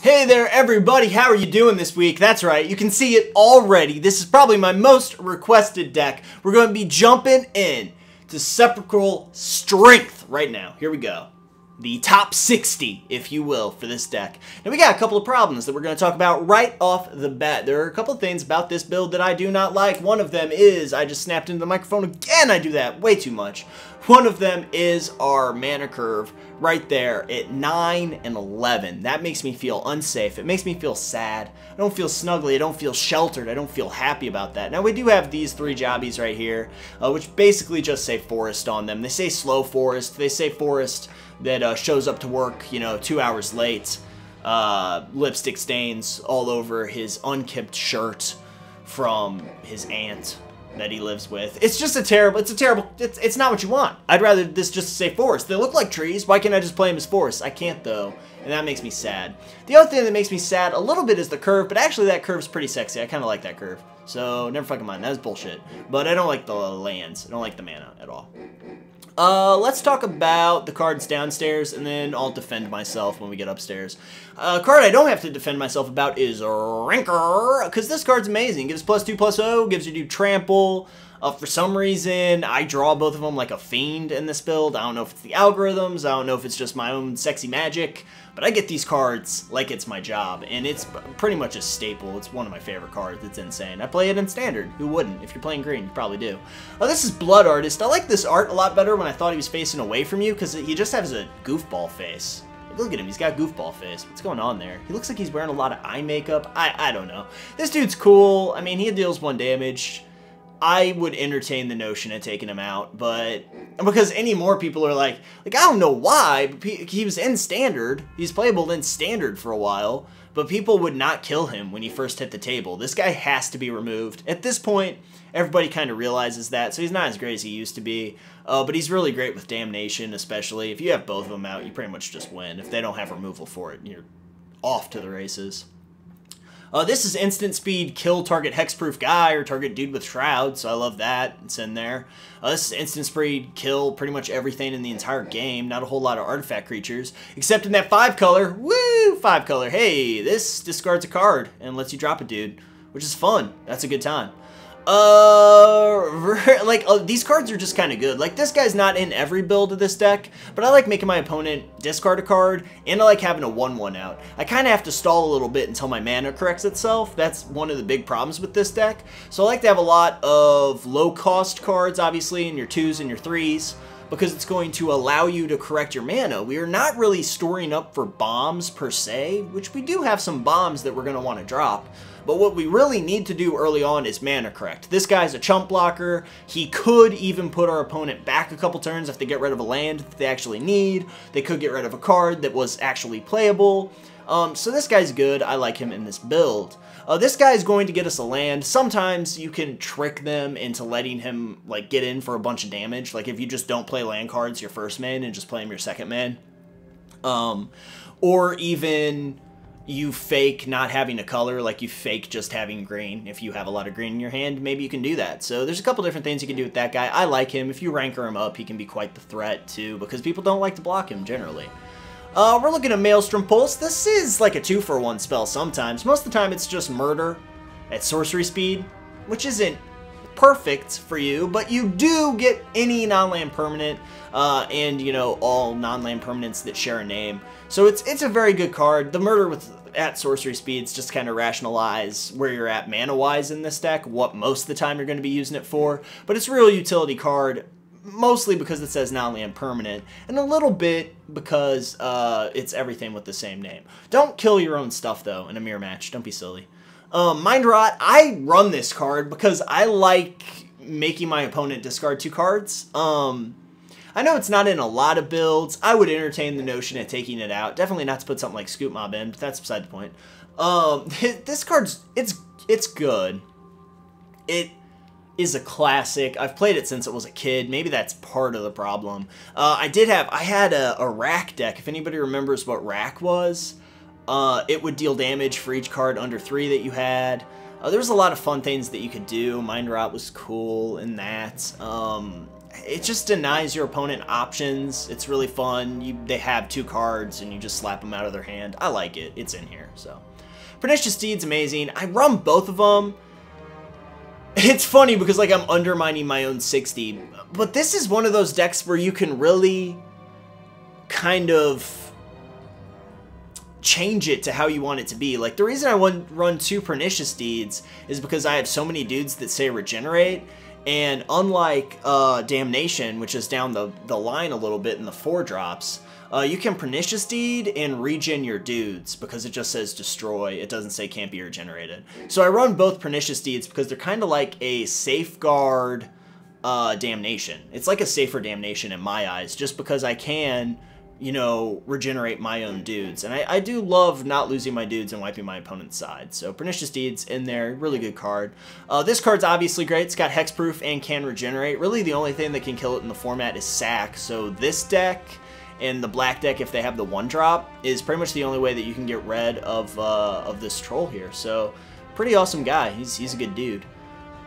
Hey there everybody, how are you doing this week? That's right, you can see it already. This is probably my most requested deck. We're going to be jumping in to Sepulchral Strength right now. Here we go. The top 60, if you will, for this deck. Now we got a couple of problems that we're going to talk about right off the bat. There are a couple of things about this build that I do not like. One of them is, I just snapped into the microphone again, I do that way too much. One of them is our mana curve right there at 9 and 11. That makes me feel unsafe. It makes me feel sad. I don't feel snuggly. I don't feel sheltered. I don't feel happy about that. Now we do have these three jobbies right here, which basically just say forest on them. They say slow forest. They say forest that shows up to work, 2 hours late. Lipstick stains all over his unkempt shirt from his aunt that he lives with. It's just it's not what you want. I'd rather this just say forest. They look like trees. Why can't I just play them as forests? I can't though, and that makes me sad. The other thing that makes me sad a little bit is the curve, but actually that curve's pretty sexy. I kind of like that curve. So never fucking mind. That was bullshit. But I don't like the lands. I don't like the mana at all. Let's talk about the cards downstairs, and then I'll defend myself when we get upstairs. A card I don't have to defend myself about is Ranker, because this card's amazing. Gives +2/+0, gives you trample. For some reason, I draw both of them like a fiend in this build. I don't know if it's the algorithms, I don't know if it's just my own sexy magic, but I get these cards like it's my job, and it's pretty much a staple. It's one of my favorite cards. It's insane. I play it in Standard. Who wouldn't? If you're playing green, you probably do. This is Blood Artist. I like this art a lot better when I thought he was facing away from you, because he just has a goofball face. Look at him, he's got goofball face. What's going on there? He looks like he's wearing a lot of eye makeup. I don't know. This dude's cool. I mean, he deals 1 damage. I would entertain the notion of taking him out, but because any more people are like I don't know why, but he was in Standard. He's playable in Standard for a while, but people would not kill him when he first hit the table. This guy has to be removed. At this point, everybody kind of realizes that, so he's not as great as he used to be, but he's really great with Damnation, especially. If you have both of them out, you pretty much just win. If they don't have removal for it, you're off to the races. This is instant speed, kill target hexproof guy or target dude with shroud, so I love that. It's in there. This is instant speed, kill pretty much everything in the entire game. Not a whole lot of artifact creatures, except in that 5-color. Woo! 5-color. Hey, this discards a card and lets you drop a dude, which is fun. That's a good time. These cards are just kind of good. Like, this guy's not in every build of this deck, but I like making my opponent discard a card, and I like having a 1/1 out. I kind of have to stall a little bit until my mana corrects itself. That's one of the big problems with this deck. So I like to have a lot of low-cost cards, obviously, in your 2s and your 3s, because it's going to allow you to correct your mana. We are not really storing up for bombs per se, which we do have some bombs that we're going to want to drop. But what we really need to do early on is mana correct. This guy's a chump blocker. He could even put our opponent back a couple turns if they get rid of a land that they actually need. They could get rid of a card that was actually playable. So this guy's good. I like him in this build. This guy's going to get us a land. Sometimes you can trick them into letting him get in for a bunch of damage. Like if you just don't play land cards your first main and just play him your second main. Or even you fake not having a color, like you fake just having green. If you have a lot of green in your hand, maybe you can do that. So there's a couple different things you can do with that guy. I like him. If you ranker him up, he can be quite the threat too, because people don't like to block him generally. We're looking at Maelstrom Pulse. This is like a 2-for-1 spell sometimes. Most of the time it's just murder at sorcery speed, which isn't perfect for you, but you do get any non-land permanent and all non-land permanents that share a name. So it's a very good card. The murder at sorcery speeds just kind of rationalize where you're at mana-wise in this deck, what most of the time you're going to be using it for, but it's a real utility card, mostly because it says non-land permanent, and a little bit because it's everything with the same name. Don't kill your own stuff though in a mirror match. Don't be silly. Mind Rot, I run this card because I like making my opponent discard 2 cards. I know it's not in a lot of builds. I would entertain the notion of taking it out. Definitely not to put something like Scoop Mob in, but that's beside the point. This card's, it's good. It is a classic. I've played it since it was a kid. Maybe that's part of the problem. I had a Rack deck. If anybody remembers what Rack was, it would deal damage for each card under 3 that you had. There was a lot of fun things that you could do. Mind Rot was cool in that. it just denies your opponent options. It's really fun. They have 2 cards, and you just slap them out of their hand. I like it. It's in here, so. Pernicious Deed's amazing. I run both of them. It's funny because, like, I'm undermining my own 60, but this is one of those decks where you can really kind of change it to how you want it to be. Like, the reason I run 2 Pernicious Deeds is because I have so many dudes that say regenerate, and unlike Damnation, which is down the line a little bit in the 4-drops, you can Pernicious Deed and regen your dudes because it just says destroy. It doesn't say can't be regenerated. So I run both Pernicious Deeds because they're kind of like a safeguard Damnation. It's like a safer Damnation in my eyes, just because I can, you know, regenerate my own dudes. And I do love not losing my dudes and wiping my opponent's side. So Pernicious Deeds in there, really good card. This card's obviously great. It's got hexproof and can regenerate. Really the only thing that can kill it in the format is sack. So this deck and the black deck, if they have the 1-drop, is pretty much the only way that you can get rid of this troll here. So pretty awesome guy. He's a good dude.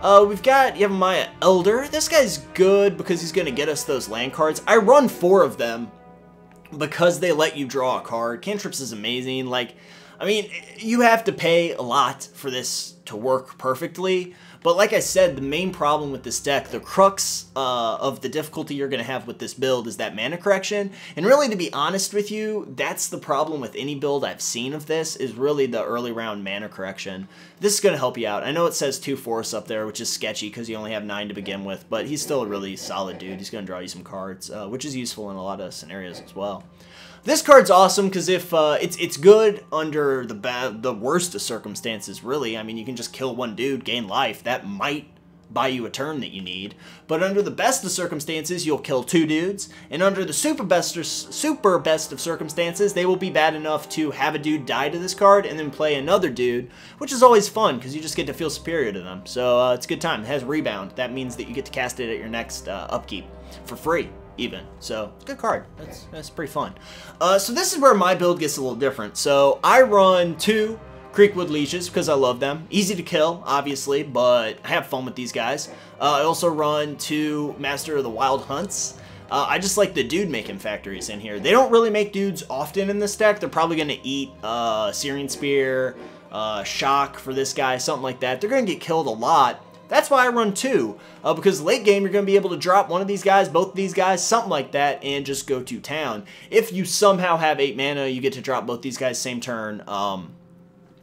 We've got Yavimaya Elder. This guy's good because he's going to get us those land cards. I run 4 of them because they let you draw a card. Cantrips is amazing. Like, I mean, you have to pay a lot for this to work perfectly. But like I said, the main problem with this deck, the crux of the difficulty you're going to have with this build is that mana correction. And really, to be honest with you, that's the problem with any build I've seen of this, is really the early round mana correction. This is going to help you out. I know it says 2 Force up there, which is sketchy because you only have 9 to begin with, but he's still a really solid dude. He's going to draw you some cards, which is useful in a lot of scenarios as well. This card's awesome because if it's good under the worst of circumstances, really. I mean, you can just kill 1 dude, gain life. That might buy you a turn that you need. But under the best of circumstances, you'll kill 2 dudes. And under the super best of circumstances, they will be bad enough to have a dude die to this card and then play another dude, which is always fun because you just get to feel superior to them. So it's a good time. It has rebound. That means that you get to cast it at your next upkeep for free. Even. So, good card. That's pretty fun. So this is where my build gets a little different. So, I run 2 Creekwood Leeches because I love them. Easy to kill, obviously, but I have fun with these guys. I also run 2 Master of the Wild Hunts. I just like the dude making factories in here. They don't really make dudes often in this deck. They're probably going to eat Searing Spear, Shock for this guy, something like that. They're going to get killed a lot. That's why I run 2, because late game you're going to be able to drop one of these guys, both of these guys, something like that, and just go to town. If you somehow have 8 mana, you get to drop both these guys same turn.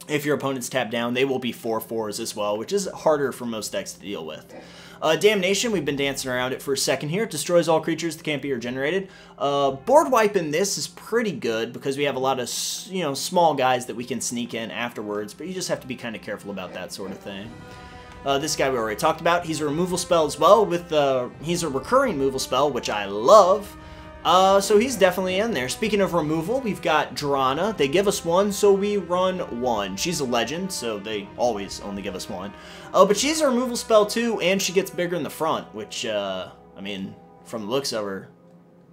If your opponent's tapped down, they will be 4/4s as well, which is harder for most decks to deal with. Damnation, we've been dancing around it for a second here. It destroys all creatures that can't be regenerated. Board wipe in this is pretty good because we have a lot of, small guys that we can sneak in afterwards, but you just have to be kind of careful about that sort of thing. This guy we already talked about. He's a removal spell as well. He's a recurring removal spell, which I love. So he's definitely in there. Speaking of removal, we've got Drana. They give us 1, so we run 1. She's a legend, so they always only give us 1. But she's a removal spell too, and she gets bigger in the front, which, I mean, from the looks of her,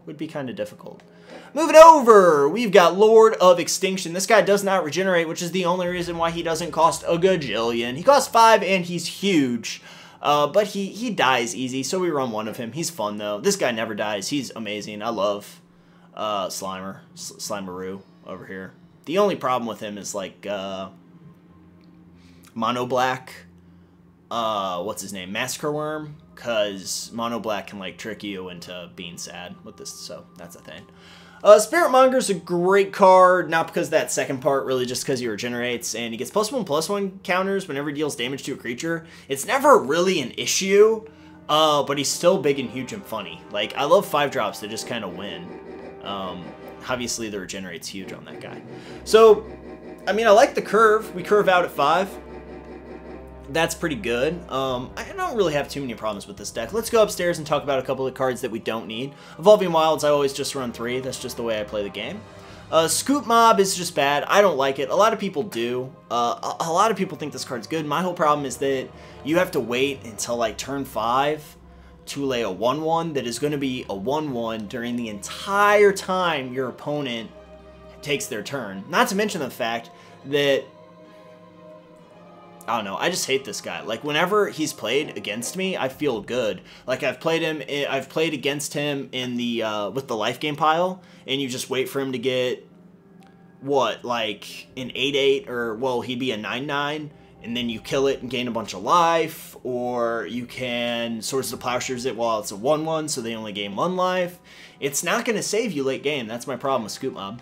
would be kind of difficult. Moving over, we've got Lord of Extinction. This guy does not regenerate, which is the only reason why he doesn't cost a gajillion. He costs 5 and he's huge, but he dies easy, so we run 1 of him. He's fun, though. This guy never dies. He's amazing. I love Slimeroo over here. The only problem with him is, like, Mono Black, what's his name, Massacre Worm, because Mono Black can, like, trick you into being sad with this, so that's a thing. Spirit Monger's a great card, not because of that second part, really just because he regenerates, and he gets +1/+1 counters whenever he deals damage to a creature. It's never really an issue, but he's still big and huge and funny. Like, I love 5-drops that just kind of win. Obviously, the regenerate's huge on that guy. So, I mean, I like the curve. We curve out at 5. That's pretty good. I don't really have too many problems with this deck. Let's go upstairs and talk about a couple of cards that we don't need. Evolving Wilds, I always just run 3. That's just the way I play the game. Scoop Mob is just bad. I don't like it. A lot of people do. A lot of people think this card's good. My whole problem is that you have to wait until like turn 5 to lay a 1/1 that is going to be a 1/1 during the entire time your opponent takes their turn. Not to mention the fact that I don't know. I just hate this guy. Like, whenever he's played against me, I feel good. Like, I've played against him in the, with the life gain pile, and you just wait for him to get, what, like, an 8-8, or, well, he'd be a 9-9, and then you kill it and gain a bunch of life, or you can Swords to Plowshares it while it's a 1-1, so they only gain 1 life. It's not going to save you late game. That's my problem with Scoop Mob.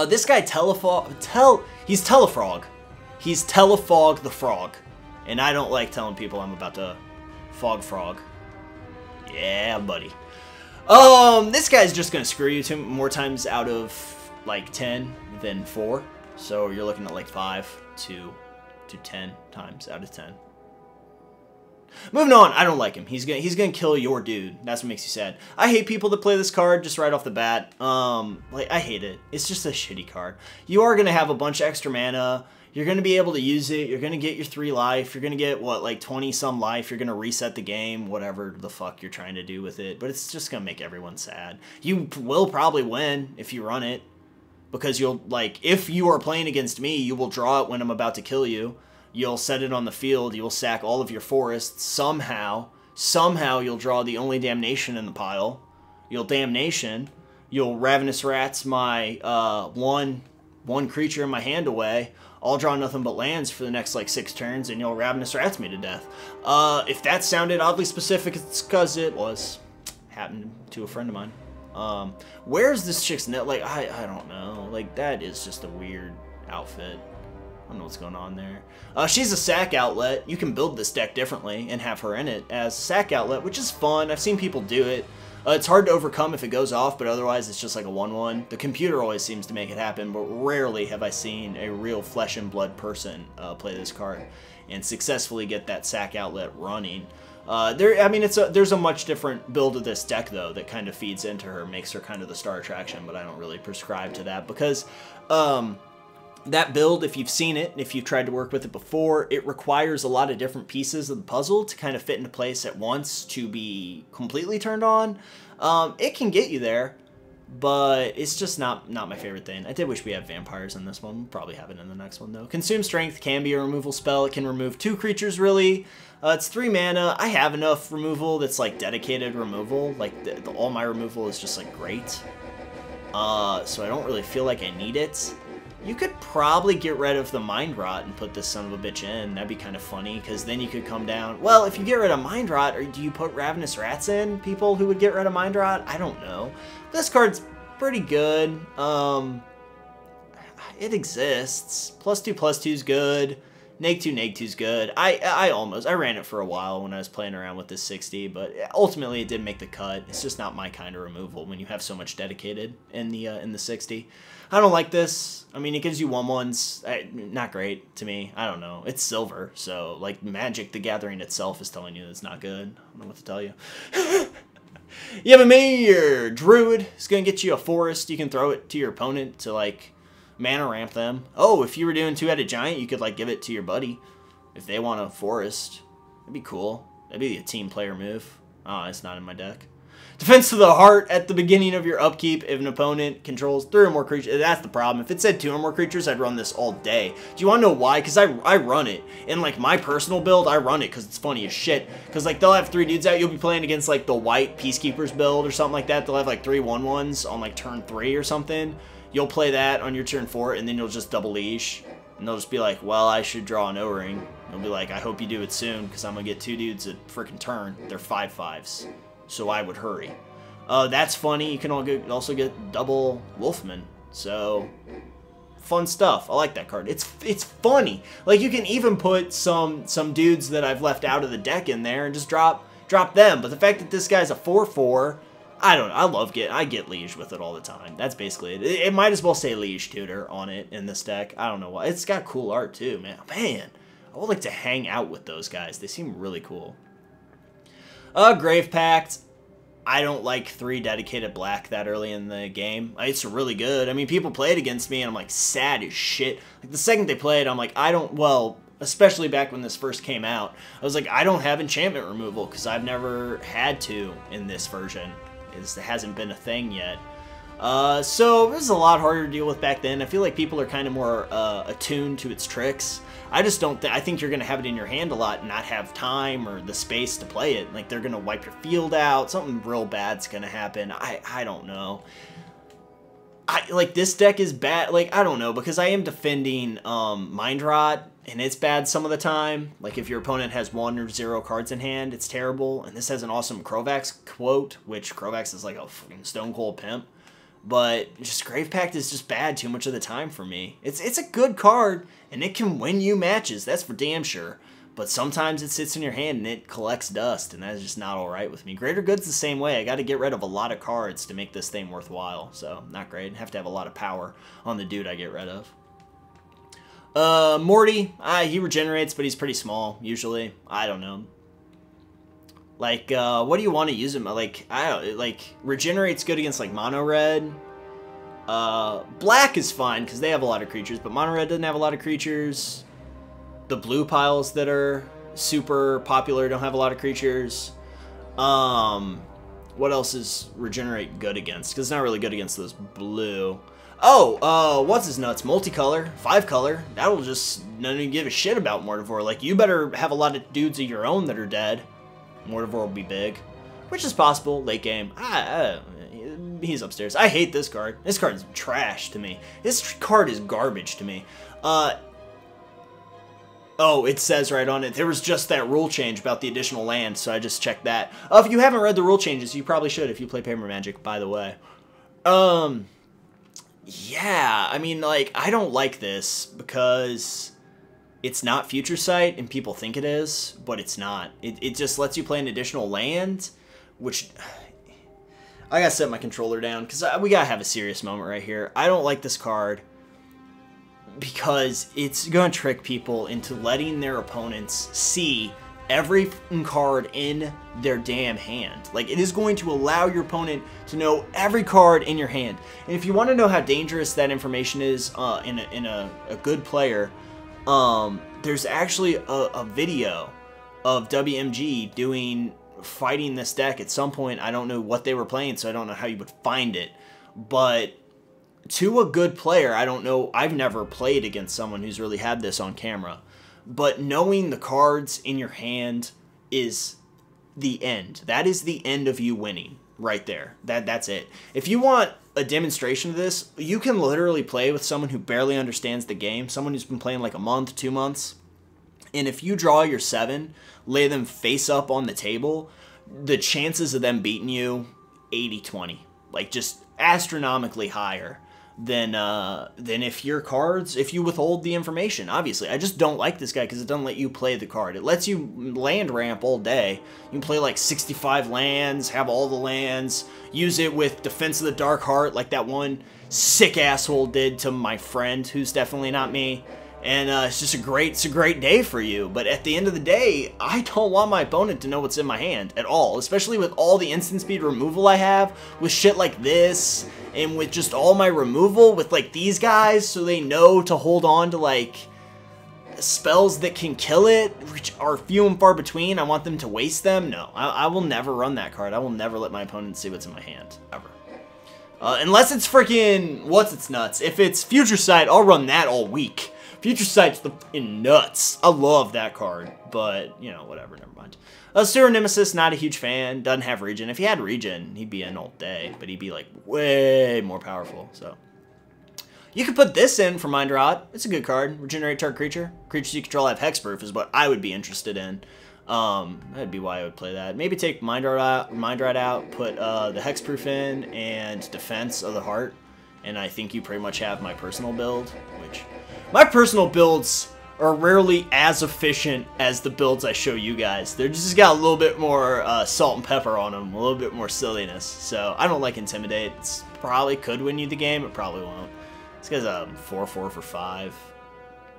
This guy, he's Telefrog. He's Telefog the Frog. And I don't like telling people I'm about to fog frog. Yeah, buddy. This guy's just going to screw you more times out of, like, 10 than 4. So you're looking at, like, 5 to 10 times out of 10. Moving on, I don't like him. He's gonna kill your dude. That's what makes you sad. I hate people that play this card just right off the bat. Like, I hate it. It's just a shitty card. You are gonna have a bunch of extra mana. You're gonna be able to use it. You're gonna get your 3 life. You're gonna get, what, like 20 some life. You're gonna reset the game, whatever the fuck you're trying to do with it. But it's just gonna make everyone sad. You will probably win if you run it, because you'll, like, if you are playing against me, you will draw it when I'm about to kill you. You'll set it on the field, you'll sack all of your forests, somehow you'll draw the only Damnation in the pile. You'll Damnation, you'll Ravenous Rats my one creature in my hand away. I'll draw nothing but lands for the next, like, 6 turns, and you'll Ravenous Rats me to death. If that sounded oddly specific, it's because it was. Happened to a friend of mine. Where's this chick's net? Like, I don't know. Like, that is just a weird outfit. I don't know what's going on there. She's a sack outlet. You can build this deck differently and have her in it as a sack outlet, which is fun. I've seen people do it. It's hard to overcome if it goes off, but otherwise it's just like a 1-1. The computer always seems to make it happen, but rarely have I seen a real flesh and blood person play this card and successfully get that sack outlet running. There's a much different build of this deck, though, that kind of feeds into her, makes her kind of the star attraction, but I don't really prescribe to that because... that build, if you've seen it, if you've tried to work with it before, it requires a lot of different pieces of the puzzle to kind of fit into place at once to be completely turned on. It can get you there, but it's just not my favorite thing. I did wish we had vampires in this one. We'll probably have it in the next one, though. Consume Strength can be a removal spell. It can remove 2 creatures, really. It's 3 mana. I have enough removal that's, like, dedicated removal. Like, all my removal is just, like, great. So I don't really feel like I need it. You could probably get rid of the Mind Rot and put this son of a bitch in. That'd be kind of funny, because then you could come down... Well, if you get rid of Mind Rot, or do you put Ravenous Rats in? People who would get rid of Mind Rot? I don't know. This card's pretty good. It exists. +2/+2's good. Neg2/Neg2's good. I ran it for a while when I was playing around with this 60, but ultimately it didn't make the cut. It's just not my kind of removal when you have so much dedicated in the 60. I don't like this. I mean, it gives you 1/1s. Not great to me. I don't know. It's silver, so, like, Magic the Gathering itself is telling you it's not good. I don't know what to tell you. You have a Mayor Druid. It's going to get you a forest. You can throw it to your opponent to, like, mana ramp them. Oh, if you were doing 2-headed giant, you could, like, give it to your buddy if they want a forest. That'd be cool. That'd be a team player move. Oh, it's not in my deck. Defense to the Heart at the beginning of your upkeep. If an opponent controls 3 or more creatures, that's the problem. If it said 2 or more creatures, I'd run this all day. Do you want to know why? Because I run it. In, like, my personal build, I run it because it's funny as shit. Because, like, they'll have 3 dudes out. You'll be playing against, like, the white Peacekeepers build or something like that. They'll have, like, 3 1/1s on, like, turn 3 or something. You'll play that on your turn 4, and then you'll just double leash. And they'll just be like, well, I should draw an O-ring. They'll be like, I hope you do it soon, because I'm going to get 2 dudes at frickin' turn. They're 5/5s. So I would hurry. That's funny. You can also get double Wolfman. So, fun stuff. I like that card. It's funny. Like, you can even put some dudes that I've left out of the deck in there and just drop them. But the fact that this guy's a 4/4, I don't know. I get Liege with it all the time. That's basically it. It might as well say Liege Tutor on it in this deck. I don't know why. It's got cool art too, man. Man, I would like to hang out with those guys. They seem really cool. Grave Pact. I don't like 3 dedicated black that early in the game. It's really good. I mean, people play it against me, and I'm, like, sad as shit. Like, the second they play it, I'm like, well, especially back when this first came out, I was like, I don't have enchantment removal, because I've never had to in this version. It hasn't been a thing yet. So, it was a lot harder to deal with back then. I feel like people are kind of more attuned to its tricks. I just don't I think you're going to have it in your hand a lot and not have time or the space to play it. Like, they're going to wipe your field out. Something real bad's going to happen. I don't know. Like, this deck is bad. Like, I don't know, because I am defending Mind Rot, and it's bad some of the time. Like, if your opponent has 1 or 0 cards in hand, it's terrible. And this has an awesome Krovax quote, which Krovax is like a fucking stone cold pimp. But just Grave Pact is just bad too much of the time for me. It's a good card, and it can win you matches, that's for damn sure. But sometimes it sits in your hand and it collects dust, and that is just not alright with me. Greater Good's the same way. I got to get rid of a lot of cards to make this thing worthwhile. So, not great. I have to have a lot of power on the dude I get rid of. Morty, he regenerates, but he's pretty small, usually. I don't know. Like, what do you want to use him? Like, regenerate's good against, like, mono red. Black is fine, because they have a lot of creatures, but mono red doesn't have a lot of creatures. The blue piles that are super popular don't have a lot of creatures. What else is regenerate good against? Because it's not really good against those blue. Oh, what's his nuts? Multicolor, 5-color. That'll just none of you give a shit about Mortivore. Like, you better have a lot of dudes of your own that are dead. Mortivore will be big, which is possible late game. He's upstairs. I hate this card. This card is trash to me. This card is garbage to me. Oh, it says right on it, there was just that rule change about the additional land, so I just checked that. If you haven't read the rule changes, you probably should if you play Paper Magic, by the way. Yeah, I mean, like, I don't like this because it's not Future Sight, and people think it is, but it's not. It just lets you play an additional land, which... I gotta set my controller down, because we gotta have a serious moment right here. I don't like this card because it's going to trick people into letting their opponents see every card in their damn hand. Like, it is going to allow your opponent to know every card in your hand. And if you want to know how dangerous that information is in a good player, there's actually a video of WMG fighting this deck at some point. I don't know what they were playing, so I don't know how you would find it. But to a good player, I don't know, I've never played against someone who's really had this on camera, but knowing the cards in your hand is the end. That is the end of you winning right there. That's it. If you want a demonstration of this, you can literally play with someone who barely understands the game, someone who's been playing like a month, 2 months, and if you draw your 7, lay them face up on the table, the chances of them beating you, 80-20. Like, just astronomically higher than if your cards, if you withhold the information. Obviously, I just don't like this guy because it doesn't let you play the card. It lets you land ramp all day. You can play like 65 lands, have all the lands, use it with Defense of the Dark Heart like that one sick asshole did to my friend, who's definitely not me. And it's just a great day for you. But at the end of the day, I don't want my opponent to know what's in my hand at all. Especially with all the instant speed removal I have, with shit like this, and with just all my removal with like these guys, so they know to hold on to like spells that can kill it, which are few and far between. I want them to waste them. No, I will never run that card. I will never let my opponent see what's in my hand, ever. Unless it's freaking, what's its nuts. If it's Future Sight, I'll run that all week. Future Sight's the fucking nuts. I love that card, but, you know, whatever, never mind. Sewer Nemesis, not a huge fan, doesn't have regen. If he had regen, he'd be in all day, but he'd be, like, way more powerful, so. You could put this in for Mind Rot. It's a good card. Regenerate target creature. Creatures you control have hexproof is what I would be interested in. That'd be why I would play that. Maybe take Mind Rot out, put the hexproof in, and Defense of the Heart, and I think you pretty much have my personal build, which... My personal builds are rarely as efficient as the builds I show you guys. They're just got a little bit more salt and pepper on them, a little bit more silliness. So I don't like Intimidate. It's probably could win you the game, it probably won't. This guy's a 4/4 for 5.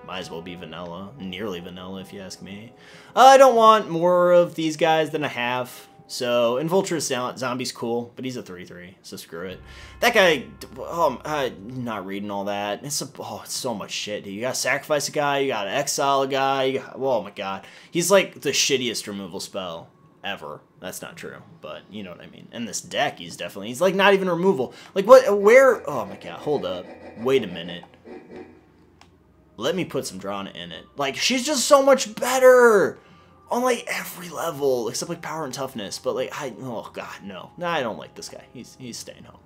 Might as well be vanilla, nearly vanilla if you ask me. I don't want more of these guys than I have. So, Invulturous Zombie's cool, but he's a 3/3, so screw it. That guy, I'm not reading all that. It's so much shit, dude. You gotta sacrifice a guy, you gotta exile a guy, oh my god. He's like the shittiest removal spell ever. That's not true, but you know what I mean. And this deck, he's like not even removal. Like oh my god, hold up. Wait a minute. let me put some Drana in it. Like, she's just so much better on, like, every level, except, like, power and toughness. But, like, oh, God, no. No, I don't like this guy. He's staying home.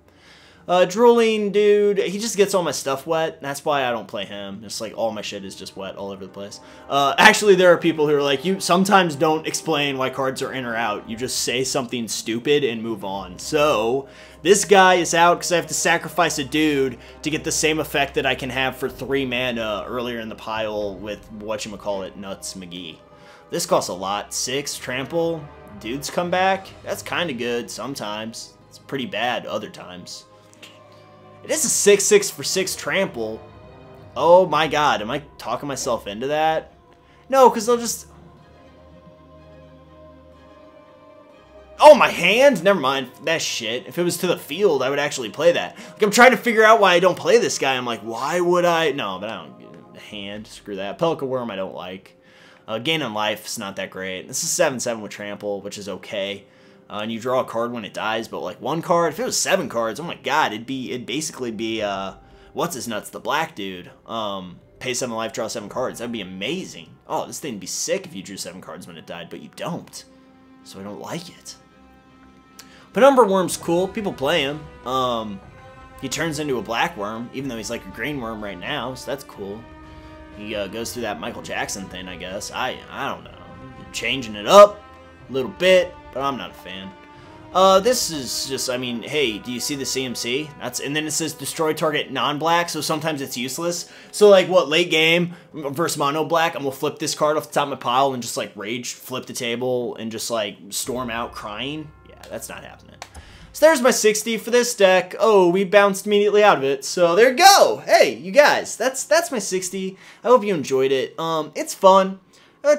Drooling dude, he just gets all my stuff wet. That's why I don't play him. It's like all my shit is just wet all over the place. Actually, there are people who are like, you sometimes don't explain why cards are in or out. You just say something stupid and move on. So, this guy is out because I have to sacrifice a dude to get the same effect that I can have for 3 mana earlier in the pile with whatchamacallit, Nuts McGee. This costs a lot. 6, trample, dudes come back. That's kind of good sometimes. It's pretty bad other times. It is a 6/6 for 6 trample. Oh my god, am I talking myself into that? No, because they'll just... Oh, my hand? Never mind. That shit. If it was to the field, I would actually play that. Like, I'm trying to figure out why I don't play this guy. I'm like, why would I? No, but I don't... Hand. Screw that. Pelican Worm I don't like. Gain on life is not that great. This is 7/7 with trample, which is okay. And you draw a card when it dies, but like 1 card, if it was 7 cards, oh my god, it'd basically be, what's his nuts, the black dude. Pay 7 life, draw 7 cards. That'd be amazing. Oh, this thing would be sick if you drew 7 cards when it died, but you don't. So I don't like it. Penumbra Worm's cool. People play him. He turns into a black worm, even though he's like a green worm right now, so that's cool. He goes through that Michael Jackson thing, I guess. I don't know. Changing it up a little bit. But I'm not a fan. This is just, I mean, hey, do you see the CMC? And then it says destroy target non-black, so sometimes it's useless. So, like, what, late game versus mono-black, I'm gonna flip this card off the top of my pile and just, like, rage flip the table and just, like, storm out crying? Yeah, that's not happening. So there's my 60 for this deck. Oh, we bounced immediately out of it. So there you go. Hey, you guys, that's my 60. I hope you enjoyed it. It's fun.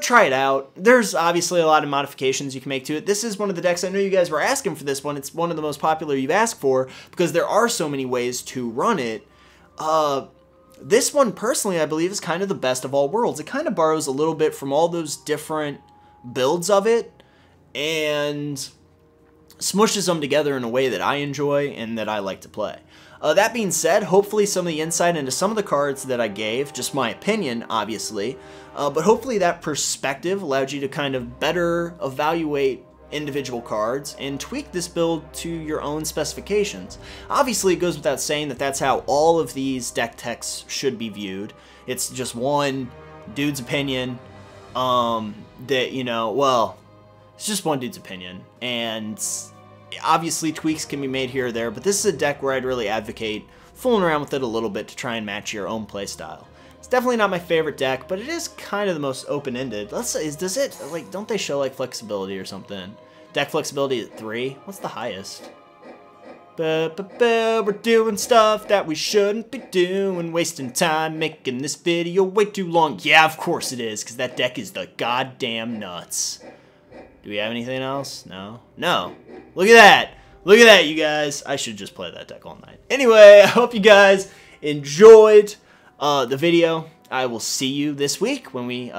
Try it out. There's obviously a lot of modifications you can make to it. This is one of the decks, I know you guys were asking for this one. It's one of the most popular you've asked for because there are so many ways to run it. This one, personally, I believe is kind of the best of all worlds. It kind of borrows a little bit from all those different builds of it and smushes them together in a way that I enjoy and that I like to play. That being said, hopefully some of the insight into some of the cards that I gave, just my opinion, obviously, but hopefully that perspective allowed you to kind of better evaluate individual cards and tweak this build to your own specifications. Obviously, it goes without saying that that's how all of these deck techs should be viewed. It's just one dude's opinion that, you know, well, it's just one dude's opinion, and obviously tweaks can be made here or there, but this is a deck where I'd really advocate fooling around with it a little bit to try and match your own playstyle. It's definitely not my favorite deck, but it is kind of the most open-ended. Let's say, does it, like, don't they show, like, flexibility or something? Deck flexibility at 3? What's the highest? We're doing stuff that we shouldn't be doing, wasting time making this video way too long. Yeah, of course it is, because that deck is the goddamn nuts. Do we have anything else? No? No. Look at that. Look at that, you guys. I should just play that deck all night. Anyway, I hope you guys enjoyed the video. I will see you this week when we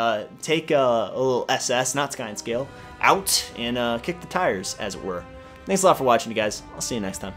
take a little SS, not Sky and Scale, out and kick the tires, as it were. Thanks a lot for watching, you guys. I'll see you next time.